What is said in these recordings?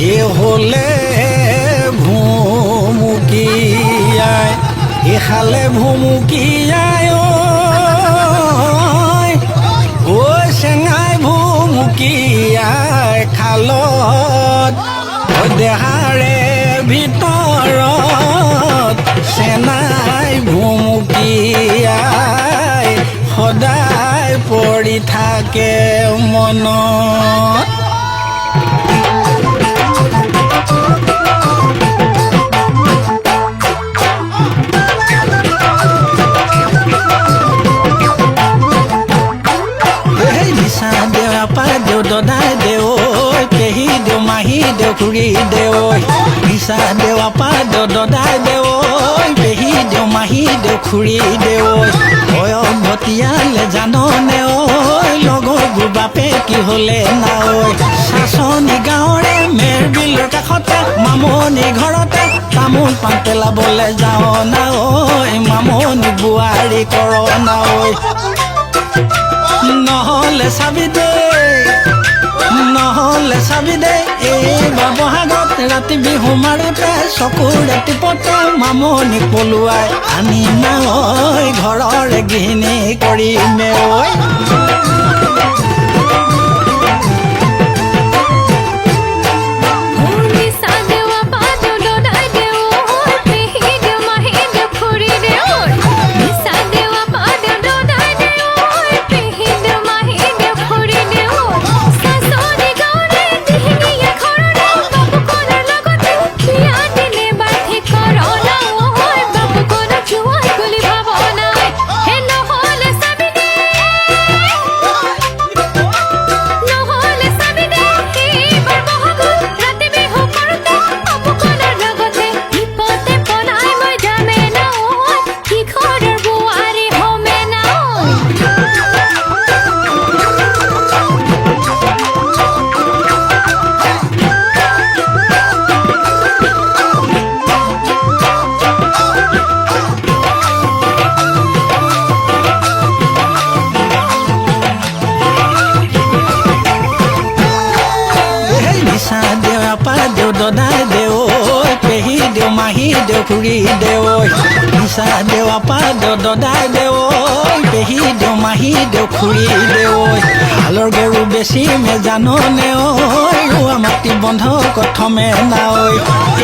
এ হলে ভুমুকিয়াই এখালে ভুমুকিয়াই ঐ চেঙাই ভুমুকিয়াই খালত দেহাৰে ভিতৰত চেনাই ভুমুকিয়াই সদায় পৰি থাকে মনত। দদাই দেও পেহী দেও মাহী দেও খুৰী দেও নিচা দেও আপা দেও দদাই দেও পেহী দেও মাহী দেও খুৰী দেও ভটিয়ালে জাননে ঐ লগৰবোৰ বাপে কি হলে না ঐ চাচনি গাঁৱৰে মেৰ বিলৰ কাষতে মামনি ঘৰতে তামোল পাণ পেলাবলে যাওঁ না ঐ মামনি বোৱাৰী কৰ না ঐ নহলে চাবি দে নহলে চাবি দে এইবাৰ বহাগত ৰাতি বিহু মাৰোতে চকুৰে টিপতে মামনি পলুৱাই আনি না ঐ ঘৰৰে গৃহিণী কৰিমে ঐ। দদাই দেও পেহী দেও মাহী দেও খুৰী দেও নিচা দেও আপা দেও দদাই দেও পেহী দেও মাহী দেও খুৰী দেও হালৰ গৰু বেছি মে জাননে ঐ ৰোৱা মাটি বন্ধ কথমে না ঐ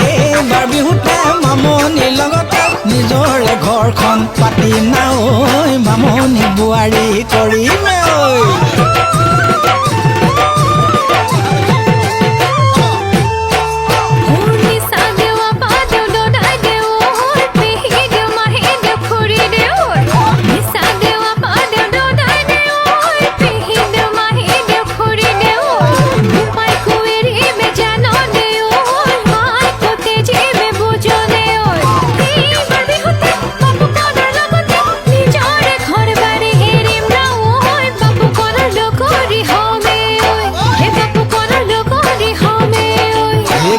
এইবাৰ বিহুতে মামনিৰ লগতে নিজৰে ঘৰখন পাতি না ঐ মামনি বোৱাৰী কৰিমে ঐ।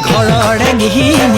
ঘৰৰে গৃহিণী